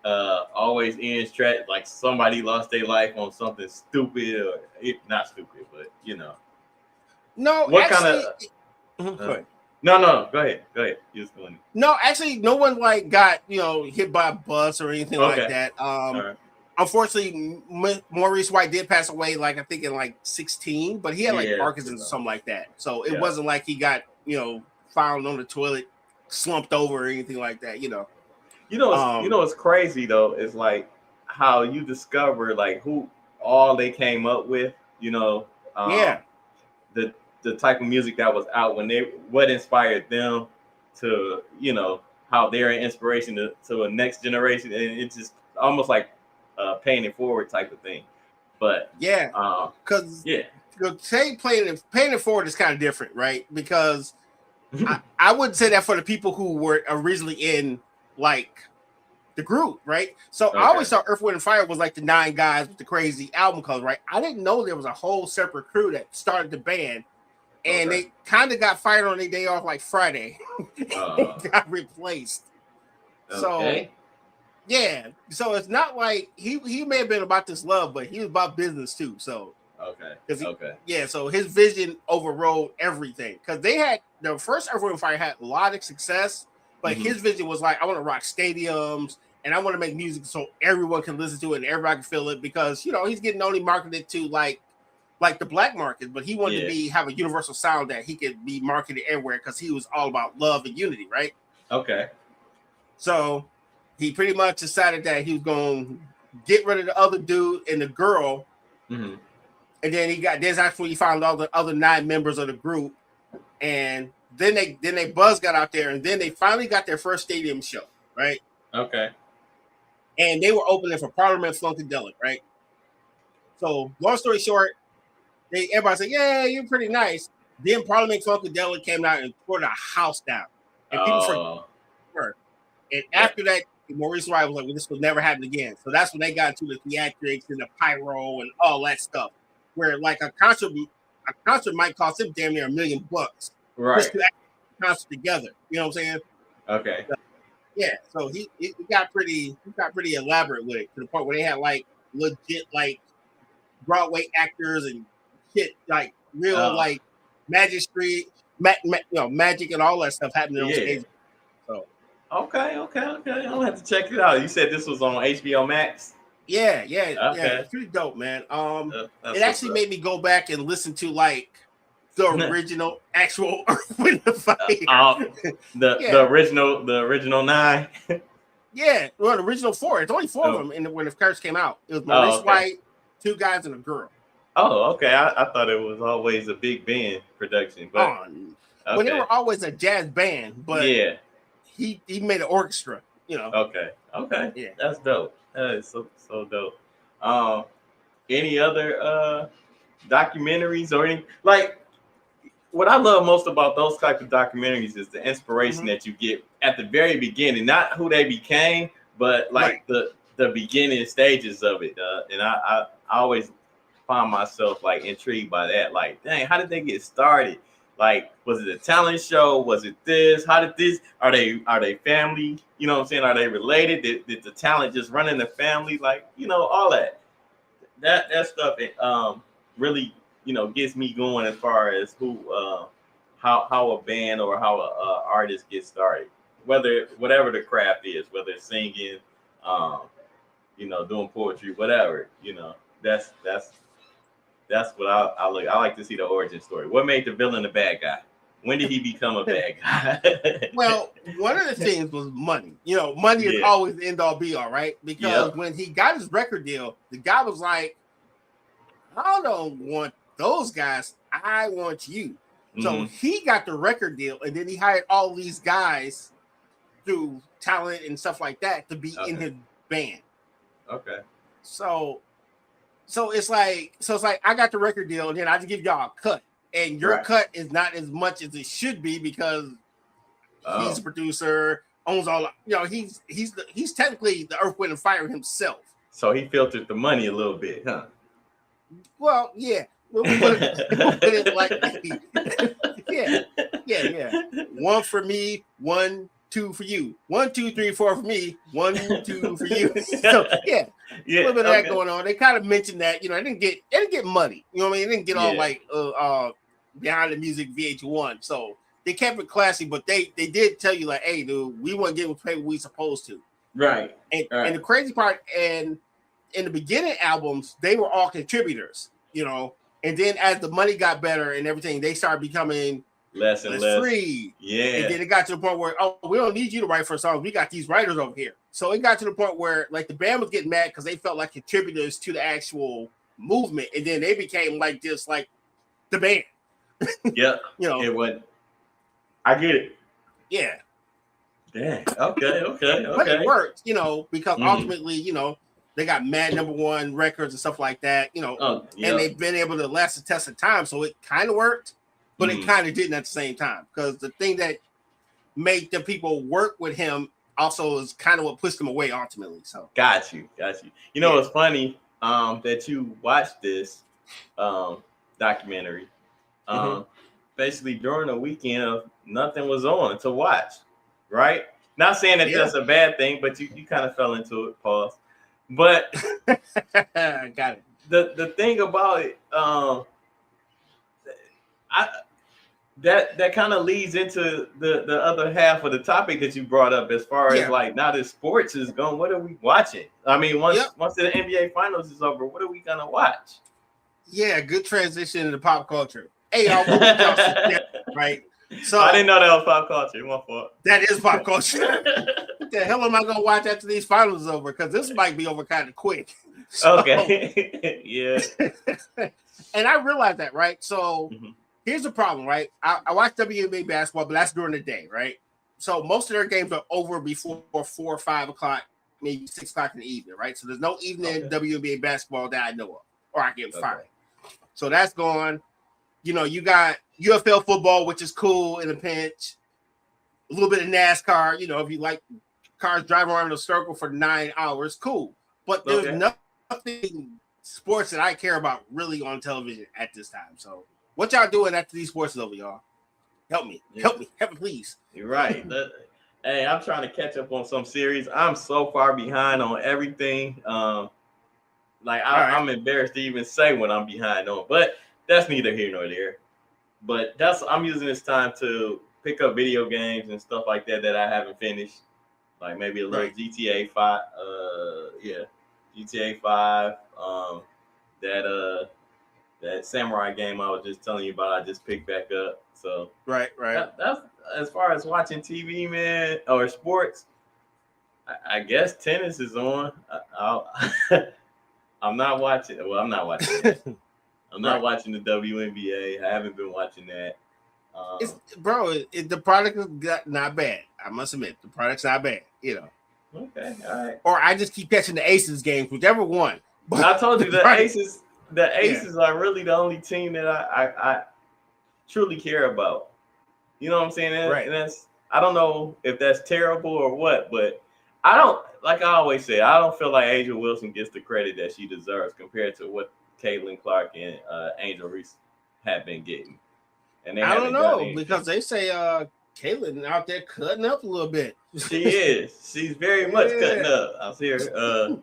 always ends track like somebody lost their life on something stupid or not stupid, but No, what actually, kind of No, go ahead. You're just going. No, actually, no one got hit by a bus or anything like that. Right. Unfortunately, Maurice White did pass away, I think in 16, but he had Parkinson's or something like that. So it wasn't like he got found on the toilet, slumped over or anything like that. What's crazy though is how you discover who all they came up with. The type of music that was out what inspired them to, how they're an inspiration to a next generation. And it's just almost like paying it forward type of thing. But because paying it forward is kind of different, right? Because I wouldn't say that for the people who were originally in like the group, right? So I always thought Earth, Wind, and Fire was like the 9 guys with the crazy album covers, right? I didn't know there was a whole separate crew that started the band, and they kind of got fired on their day off like Friday. Got replaced. So yeah, so it's not like he may have been about this love, but he was about business too. So yeah, so his vision overrode everything because they had the first Earth, Wind, and Fire had a lot of success, but his vision was like, I want to rock stadiums and I want to make music so everyone can listen to it and everybody can feel it because he's getting only marketed to like the black market, but he wanted to have a universal sound that he could be marketed everywhere because he was all about love and unity, right? Okay. So he pretty much decided that he was going to get rid of the other dude and the girl. Mm-hmm. And then that's when he found all the other 9 members of the group. And then they Buzz got out there and then they finally got their first stadium show, right? Okay. And they were opening for Parliament Funkadelic, right? So long story short, everybody said, yeah, you're pretty nice. Then Parliament Funkadelic came out and tore the house down. And people forgot. And after that, Maurice Wright was like, well, this will never happen again. So that's when they got into the theatrics and the pyro and all that stuff. Where like a concert might cost him damn near $1 million. Right. Just to act the concert together. You know what I'm saying? Okay. So, yeah. So he got pretty elaborate with it to the point where they had like legit like Broadway actors and shit, like real like magic and all that stuff happening on stage. So okay. I'll have to check it out. You said this was on HBO Max? Yeah. It's pretty dope, man. It actually made me go back and listen to like the original actual Earth, Wind, and Fire. The original 9. Yeah, well, the original 4. It's only 4 of them when the first came out. It was Maurice White, 2 guys and a girl. Oh, okay. I thought it was always a big band production, but well, they were always a jazz band, but he made an orchestra. Okay. Yeah, that's dope. That is so dope. Any other documentaries or any like? What I love most about those type of documentaries is the inspiration that you get at the very beginning, not who they became, but like the beginning stages of it. And I always find myself like intrigued by that. Like, dang, how did they get started? Like, was it a talent show? Was it this? How did this? Are they family? You know what I'm saying? Are they related? Did the talent just run in the family? Like, all that. That stuff really gets me going as far as how a band or how a artist gets started, whatever the craft is, whether it's singing, doing poetry, whatever. That's what I look. I like to see the origin story. What made the villain a bad guy? When did he become a bad guy? Well, one of the things was money. Money is always the end all be all, right? Because when he got his record deal, the guy was like, I don't want those guys, I want you. So he got the record deal, and then he hired all these guys through talent and stuff like that to be in his band. Okay. So it's like I got the record deal, and then I just give y'all a cut, and your cut is not as much as it should be because he's a producer, owns all. He's technically the Earth, Wind, and Fire himself. So he filtered the money a little bit, huh? Well, yeah. We'll put it like yeah. 1 for me, 1, 2 for you. 1, 2, 3, 4 for me. 1, 2 for you. So a little bit of that going on. They kind of mentioned that it didn't get muddy. You know what I mean? It didn't get all like behind the music VH1. So they kept it classy, but they did tell you like, hey, dude, we want to get what we supposed to. Right. And the crazy part, and in the beginning albums, they were all contributors. And then as the money got better and everything, they started becoming less and less free. Yeah. And then it got to the point where, we don't need you to write for songs. We got these writers over here. So it got to the point where like the band was getting mad because they felt like contributors to the actual movement. And then they became like just like the band. Yeah. It went. I get it. Yeah. Dang. Okay. But it worked, because ultimately, they got mad #1 records and stuff like that, and they've been able to last the test of time. So it kind of worked. but it kind of didn't at the same time, because the thing that made the people work with him also is kind of what pushed him away ultimately. So got you. You know, it's funny that you watched this documentary. Basically during the weekend, nothing was on to watch, right? Not saying that that's a bad thing, but you kind of fell into it. Pause. But got it. The thing about it, that kind of leads into the other half of the topic that you brought up, as far as like, now that sports is gone, what are we watching? I mean, once the NBA Finals is over, what are we gonna watch? Yeah, good transition into pop culture. Hey, y'all, what y'all suggest, right? So I didn't know that was pop culture. My fault. That is pop culture. What the hell am I gonna watch after these finals is over? Because this might be over kind of quick. So, okay. Yeah. And I realized that, right? So here's the problem, right? I watch WNBA basketball, but that's during the day, right? So most of their games are over before 4 or 5 o'clock, maybe 6 o'clock in the evening, right? So there's no evening WNBA basketball that I know of, or I can find. So that's gone. You know, you got UFL football, which is cool in a pinch. A little bit of NASCAR, you know, if you like cars driving around in a circle for 9 hours, cool. But there's nothing sports that I care about really on television at this time. So what y'all doing after these sports is over, y'all? Help me, please. You're right. Hey, I'm trying to catch up on some series. I'm so far behind on everything. I'm embarrassed to even say what I'm behind on, but that's neither here nor there. But I'm using this time to pick up video games and stuff like that I haven't finished. Like maybe a little GTA 5. GTA 5. That samurai game I was just telling you about, I just picked back up. So right. That's as far as watching TV, man, or sports. I guess tennis is on. I'm not watching. Well, I'm not watching that. I'm not watching the WNBA. I haven't been watching that. The product is not bad. I must admit, the product's not bad. You know. Okay, all right. Or I just keep catching the Aces games, whichever one. But I told you the Aces. The Aces are really the only team that I truly care about. You know what I'm saying? And that's, I don't know if that's terrible or what, but I don't, like I always say, I don't feel like A'ja Wilson gets the credit that she deserves compared to what Caitlin Clark and Angel Reese have been getting. And I don't know, because they say Caitlin out there cutting up a little bit. She is. She's very much cutting up. I see her,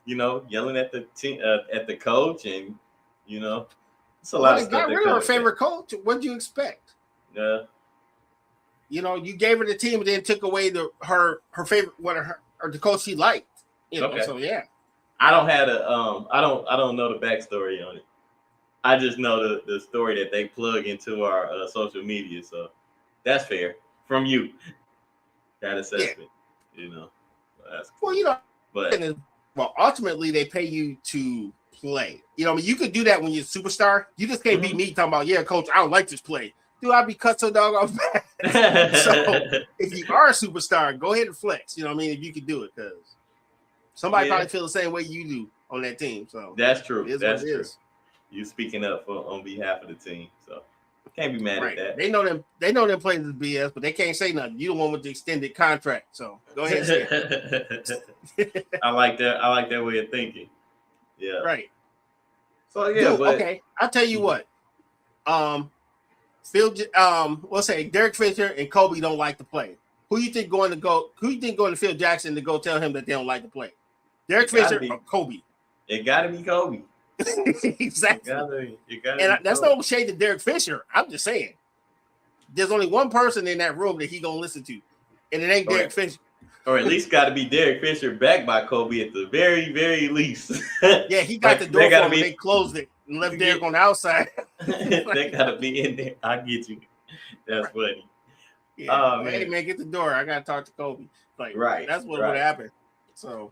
yelling at the team, at the coach, and it's a lot of stuff. Got rid of her favorite coach. What do you expect? Yeah. You gave her the team, and then took away her favorite, the coach she liked. So yeah. I don't have I don't know the backstory on it. I just know the story that they plug into our social media. So that's fair from you. That assessment, That's cool. Well, ultimately they pay you to play. You could do that when you're a superstar. You just can't be me talking about, coach, I don't like this play. Dude, I'd be cut so doggone bad. So if you are a superstar, go ahead and flex. You know what I mean? If you could do it, because somebody probably feel the same way you do on that team. So that's true. That's true. You speaking up on behalf of the team, so can't be mad at that. They know them. They know them playing this BS, but they can't say nothing. You the one with the extended contract, so go ahead and say it. I like that. I like that way of thinking. Yeah. Right. So yeah. Okay. I'll tell you what. We'll say Derek Fisher and Kobe don't like to play. Who you think going to Phil Jackson to go tell him that they don't like to play? Derek Fisher or Kobe? It got to be Kobe. Exactly. And that's no shade to Derek Fisher. I'm just saying. There's only one person in that room that he gonna listen to, and it ain't Derek Fisher. Or at least got to be Derek Fisher backed by Kobe at the very, very least. Yeah, he got the door for him. They closed it and left Derek on the outside. They got to be in there. I get you. That's funny. Yeah. Hey man, get the door. I gotta talk to Kobe. That's what would happen. So.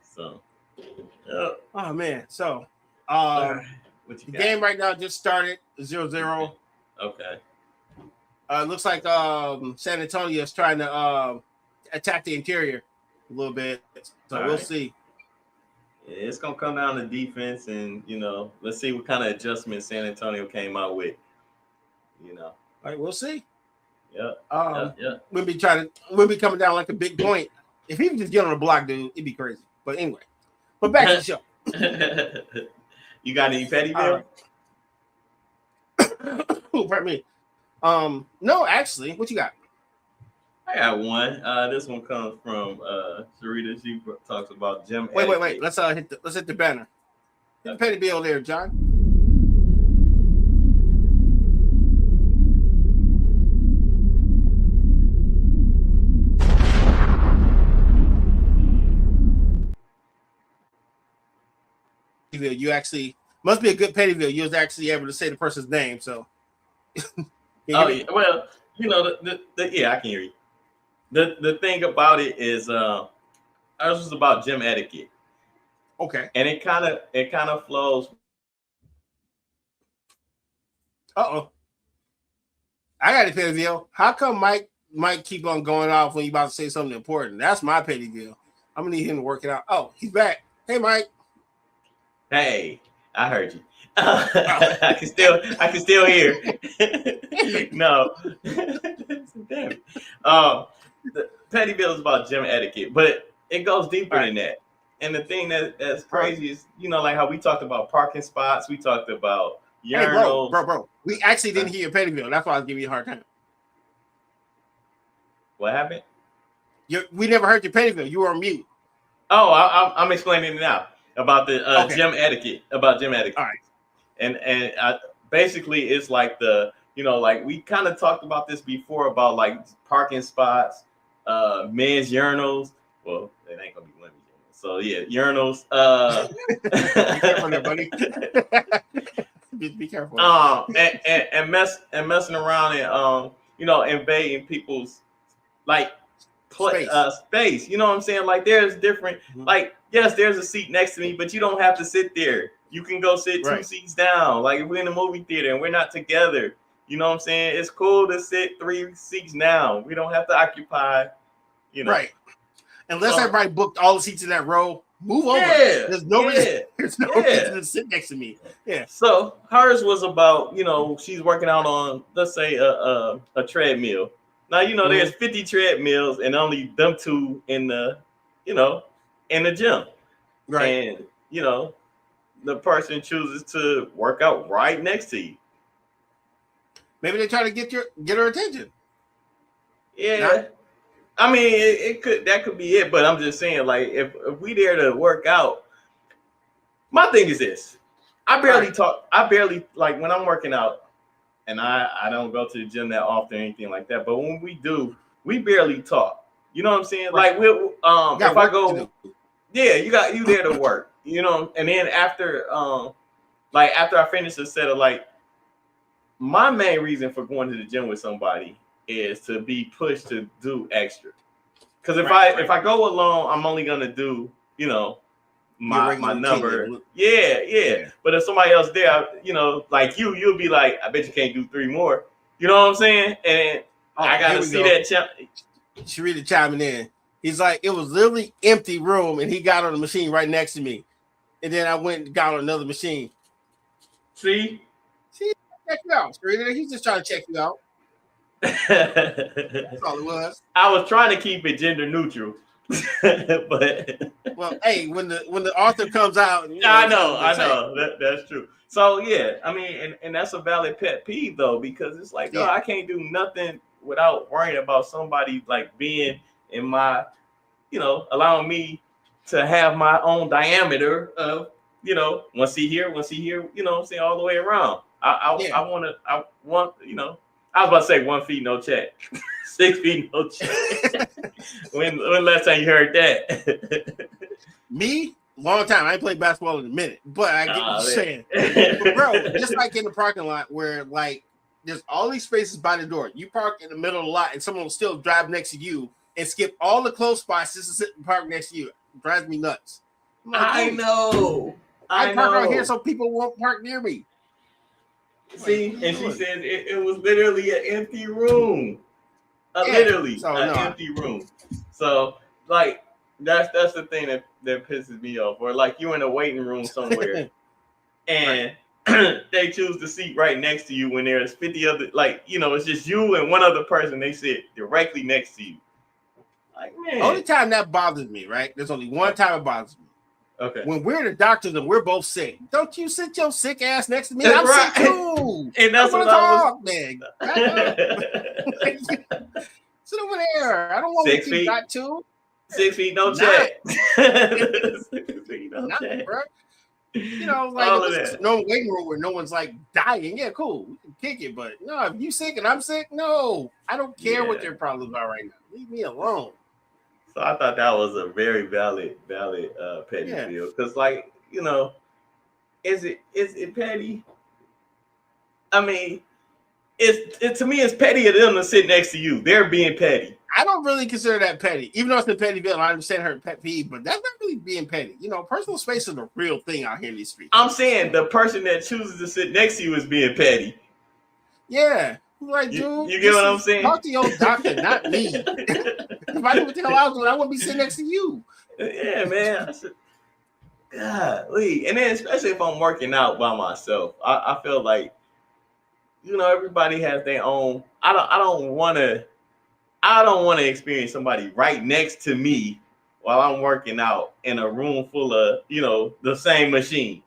Oh man. So. The game right now just started 0-0. Okay. Looks like San Antonio is trying to attack the interior a little bit. So we'll see. Yeah, it's gonna come down to defense, and let's see what kind of adjustments San Antonio came out with. right, we'll see. Yeah. We'll be coming down like a big point. If he could just get on the block, dude, it'd be crazy. But anyway, but back to the show. You got any Pettyville? Pardon me. No, actually, what you got? I got one. This one comes from Sharita. She talks about Jim. Wait. Let's hit the banner. Hit the Pettyville there, John. You actually must be a good Pettyville. You was actually able to say the person's name, so. Yeah. Well, you know, yeah, I can hear you. The thing about it is, ours was about gym etiquette. Okay. And it kind of flows. I got a Pettyville. How come Mike keep on going off when you about to say something important? That's my Pettyville. I'm gonna need him to work it out. Oh, he's back. Hey, Mike. Hey, I heard you. I can still hear. No. Damn it. The Pettyville is about gym etiquette, but it goes deeper than that. And the thing that's crazy is, you know, like how we talked about parking spots, we talked about urinals. Hey, bro. We actually didn't hear your Pettyville. That's why I was giving you a hard time. What happened? We never heard your Pettyville. You were on mute. Oh, I'm explaining it now about the gym etiquette. About gym etiquette. All right. And basically, it's like like we kind of talked about this before about like parking spots, men's urinals. Well, it ain't gonna be women's urinals. So yeah, urinals. Be careful there, buddy. Be careful. And messing around and invading people's like space. You know what I'm saying? Like there's different. Like yes, there's a seat next to me, but you don't have to sit there. You can go sit 2 seats down. Like if we're in a movie theater and we're not together, you know what I'm saying? It's cool to sit 3 seats down. We don't have to occupy, Right. Unless everybody booked all the seats in that row, move over. There's no reason to sit next to me. Yeah. So hers was about, she's working out on, let's say, a treadmill. Now, there's 50 treadmills and only them 2 in the, in the gym. Right. And, the person chooses to work out right next to you. Maybe they're trying to get her attention. Yeah. I mean, that could be it, but I'm just saying, like, if we there to work out, my thing is this. I barely like when I'm working out, and I don't go to the gym that often or anything like that, but when we do, we barely talk. You know what I'm saying? Like we'll if I go, you there to work. And then after I finish a set of my main reason for going to the gym with somebody is to be pushed to do extra. Because if I go alone, I'm only gonna do, my number. Yeah. But if somebody else there, like you'll be like, I bet you can't do 3 more. You know what I'm saying? And I gotta see that. Sharita chiming in. He's like, it was literally empty room, and he got on the machine right next to me. And then I went and got on another machine. See, check you out, Sharita. He's just trying to check you out. That's all it was. I was trying to keep it gender neutral, but hey, when the author comes out, I know that's true. So yeah, I mean, and that's a valid pet peeve though, because it's like, I can't do nothing without worrying about somebody like being in my, allowing me to have my own diameter of, once he here, what I'm saying, all the way around. I was about to say 1 feet, no check. 6 feet, no check. when last time you heard that? Me? Long time. I ain't played basketball in a minute, but I get what you're saying. But bro, just like in the parking lot where there's all these spaces by the door. You park in the middle of the lot and someone will still drive next to you and skip all the close spots just to sit and park next to you. It drives me nuts. I know. I park out here so people won't park near me. See, and she said it was literally an empty room. Empty room. So, that's the thing that pisses me off. Or like you in a waiting room somewhere, and they choose the seat right next to you when there's 50 other, like, you know, it's just you and one other person. They sit directly next to you. Like, man. Only time that bothers me, right? There's only one time it bothers me. Okay. When we're the doctors and we're both sick, don't you sit your sick ass next to me? I'm sick too. And that's what I was. Man. Sit over there. I don't want 6 to feet. got to. 6 feet, no chat. 6 feet, no Not, chat. bro. You know, like if no waiting room where no one's like dying. Yeah, cool. We can kick it, but no, if you sick and I'm sick, no, I don't care what their problems are right now. Leave me alone. So I thought that was a very valid petty feel, because, like, you know, is it petty? I mean, to me, it's petty of them to sit next to you. They're being petty. I don't really consider that petty, even though it's the petty bill. I understand her pet peeve, but that's not really being petty. You know, personal space is a real thing out here in these streets. I'm saying the person that chooses to sit next to you is being petty. Yeah, like, dude, you get what I'm saying? Talk to your doctor, not me. If I knew what the hell I was doing, I wouldn't be sitting next to you. Yeah, man. Golly. And then especially if I'm working out by myself, I feel like, you know, everybody has their own. I don't want to experience somebody right next to me while I'm working out in a room full of, you know, the same machine.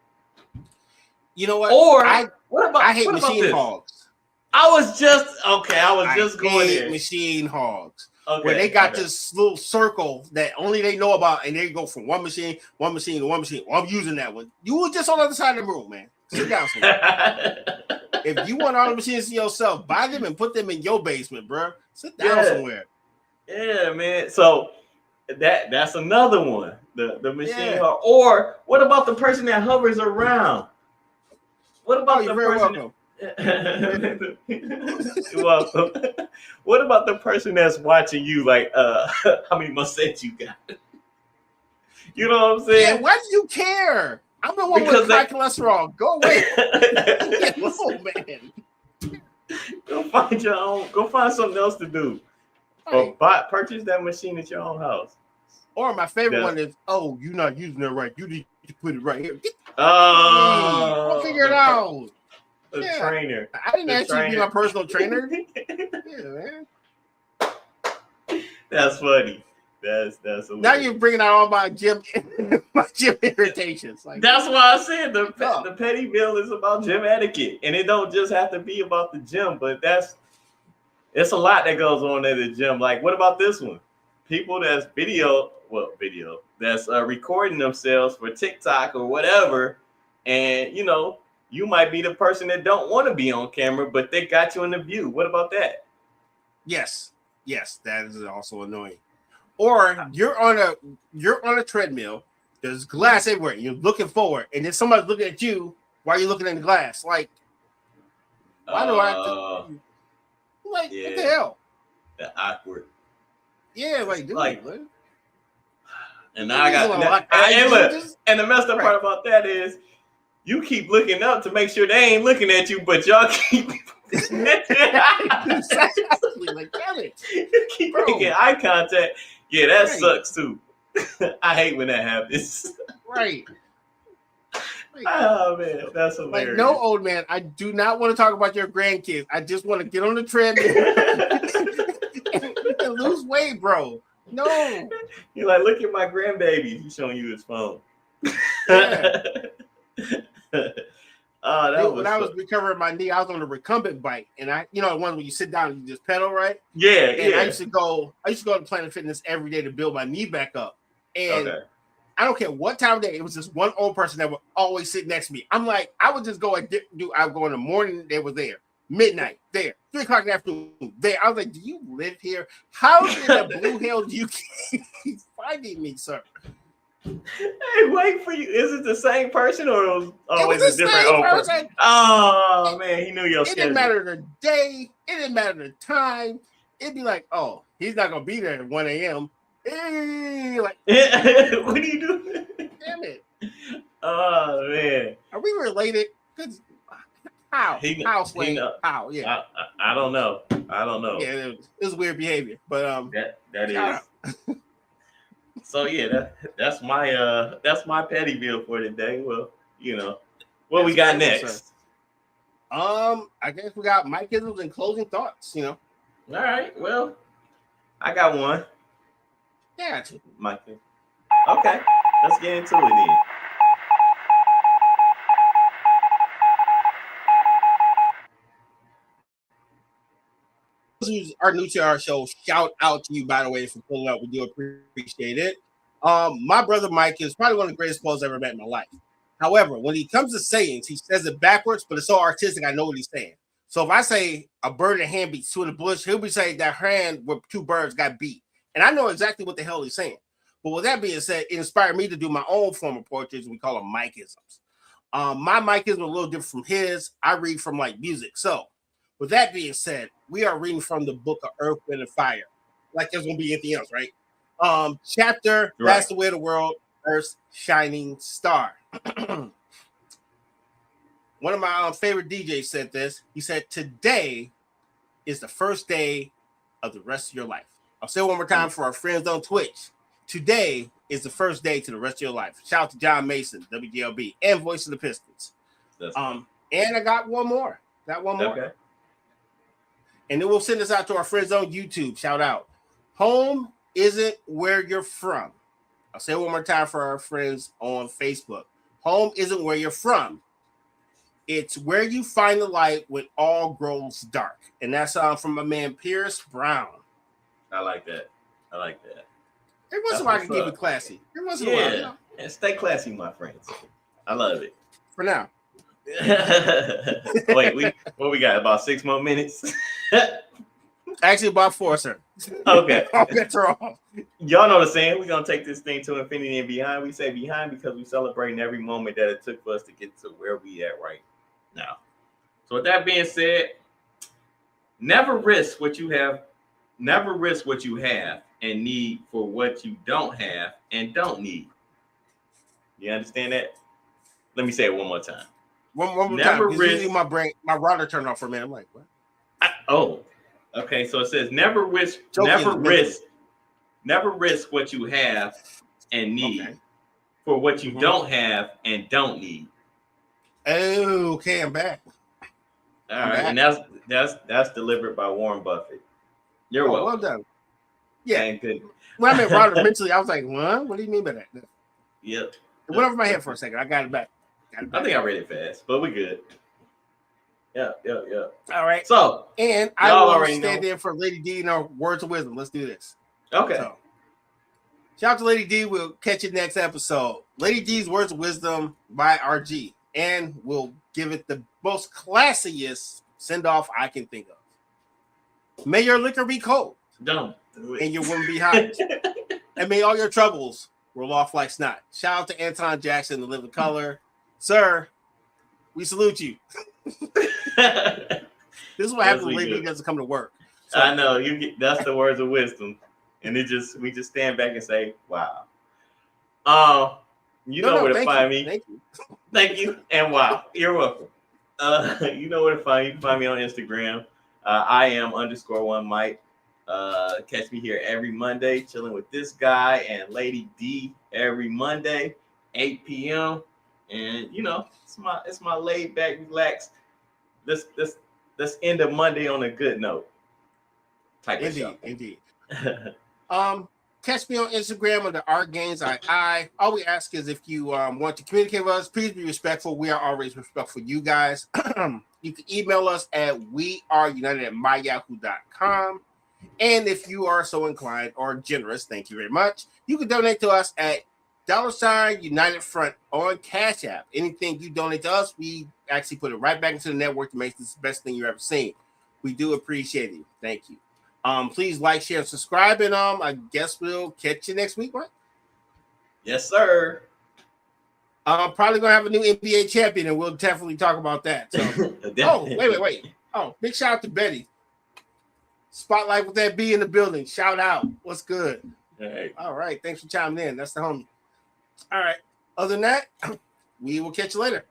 You know what? Or I hate what machine about hogs. I was just going there. Machine hogs. Okay, where they got this little circle that only they know about, and they go from one machine to one machine. Well, I'm using that one. You were just on the other side of the room, man. Sit down somewhere. If you want all the machines to yourself, buy them and put them in your basement, bro. Sit down somewhere. Yeah, man. So that's another one. The machine hog. Or what about the person that hovers around? What about the person? Welcome. You're welcome. What about the person that's watching you, like, how many muscles you got? You know what I'm saying? Yeah, why do you care? I'm the one with high cholesterol. Go away. Man. Go find your own. Go find something else to do. Right. Or purchase that machine at your own house. Or my favorite one is, you're not using it right. You need to put it right here. I'll figure it out. The trainer. I didn't ask you to be my personal trainer. Yeah, man. That's funny. That's now you're bringing out all my gym irritations. Like, that's why I said the petty bill is about gym etiquette, and it don't just have to be about the gym, but it's a lot that goes on at the gym. Like, what about this one? People that's video that's recording themselves for TikTok or whatever, and you know, you might be the person that don't want to be on camera, but they got you in the view. What about that? Yes, that is also annoying. Or you're on a treadmill. There's glass everywhere. You're looking forward, and then somebody's looking at you while you're looking in the glass. Like, why do I have to? Like, what the hell? That's awkward. Yeah, like, dude. Like, and now I got and the messed up part about that is you keep looking up to make sure they ain't looking at you, but y'all keep exactly, like, damn it. You keep making eye contact. Yeah, that sucks too. I hate when that happens. Right. Oh man, that's hilarious. Like, no, old man, I do not want to talk about your grandkids. I just want to get on the treadmill and lose weight, bro. No. You're like, look at my grandbaby. He's showing you his phone. Yeah. When I was recovering my knee, I was on a recumbent bike, and the one where you sit down and you just pedal, right? Yeah, and I used to go to Planet Fitness every day to build my knee back up. And I don't care what time of day, it was just one old person that would always sit next to me. I'm like, I would just go I would go in the morning, they were there. Midnight, there. 3 o'clock in the afternoon, there. I was like, do you live here? How in the blue hell do you keep finding me, sir? Hey, wait for you. Is it the same person or it was always a different old person? Oh man, he knew your schedule. It didn't matter the day. It didn't matter the time. It'd be like, oh, he's not gonna be there at 1 a.m. Hey, like, what do you do? Damn it! Oh man, are we related? How? How? Yeah. I don't know. Yeah, it was weird behavior, but that is. So yeah, that's my petty bill for today. Well, you know, What we got next? I guess we got Mike Isms and closing thoughts. All right. Well, I got one. Yeah, I got two. Mike. Okay, let's get into it then. Who are new to our show, shout out to you, by the way, for pulling up. We do appreciate it. My brother Mike is probably one of the greatest poets I've ever met in my life. However, when he comes to sayings, he says it backwards, but it's so artistic, I know what he's saying. So if I say a bird and hand beats two in the bush, he'll be saying that hand where two birds got beat. And I know exactly what the hell he's saying. But with that being said, it inspired me to do my own form of poetry. We call them Mike-isms. My Mike-ism is a little different from his. I read from like music. So with that being said, we are reading from the book of Earth, Wind, and Fire. Like there's going to be anything else, right? Chapter, right. That's the way of the world, Earth's shining star. One of my favorite DJs said this. He said, today is the first day of the rest of your life. I'll say it one more time for our friends on Twitch. Today is the first day to the rest of your life. Shout out to John Mason, WGLB, and Voice of the Pistons. And I got one more. Okay. And then we'll send this out to our friends on YouTube. Shout out. Home isn't where you're from. I'll say it one more time for our friends on Facebook. Home isn't where you're from. It's where you find the light when all grows dark. And that's from my man Pierce Brown. I like that. Every once in a while I can keep it classy. Every once in a while, you know? And stay classy, my friends. I love it. For now. Wait, what we got? About 6 more minutes? Actually, about 4, sir. Okay. That's wrong. Y'all know the saying. We're going to take this thing to infinity and behind. We say behind because we're celebrating every moment that it took for us to get to where we at right now. So with that being said, never risk what you have and need for what you don't have and don't need. You understand that? Let me say it one more time. One more time. Risk. My router turned off for a minute. I'm like, what? Okay. So it says never risk what you have and need for what you don't have and don't need. Oh, okay, I'm back. All right, and that's delivered by Warren Buffett. You're welcome. Well done. Yeah. And good. When I met Robert mentally, I was like, what? What do you mean by that? Yep. It went over my head for a second. I got it back. I think I read it fast, but we're good. Yeah. All right. So, and I will stand in for Lady D in our words of wisdom. Let's do this. Okay. So, shout out to Lady D. We'll catch you next episode. Lady D's words of wisdom by RG. And we'll give it the most classiest send-off I can think of. May your liquor be cold. Don't do it. And your woman be hot. And may all your troubles roll off like snot. Shout out to Anton Jackson, the living color. Sir, we salute you. This is what happens when Lady doesn't come to work. So, I know that's the words of wisdom. And we just stand back and say, wow. You know where to find me. Thank you. And wow. You're welcome. You know where to find me. You can find me on Instagram. I am _1 Mike. Catch me here every Monday, chilling with this guy and Lady D every Monday, 8 p.m. And it's my laid back, relax. Let's end of Monday on a good note. Indeed. Catch me on Instagram under RGainsII. All we ask is if you want to communicate with us, please be respectful. We are always respectful for you guys. You can email us at weareunited@myyahoo.com. And if you are so inclined or generous, thank you very much, you can donate to us at $United Front on Cash App. Anything you donate to us, we actually put it right back into the network to make this the best thing you've ever seen. We do appreciate it. Thank you. Please like, share, and subscribe, and I guess we'll catch you next week, right? Yes, sir. I'm probably gonna have a new NBA champion, and we'll definitely talk about that. So, wait. Oh, big shout out to Betty. Spotlight with that B in the building. Shout out. What's good? All right. Thanks for chiming in. That's the homie. All right. Other than that, we will catch you later.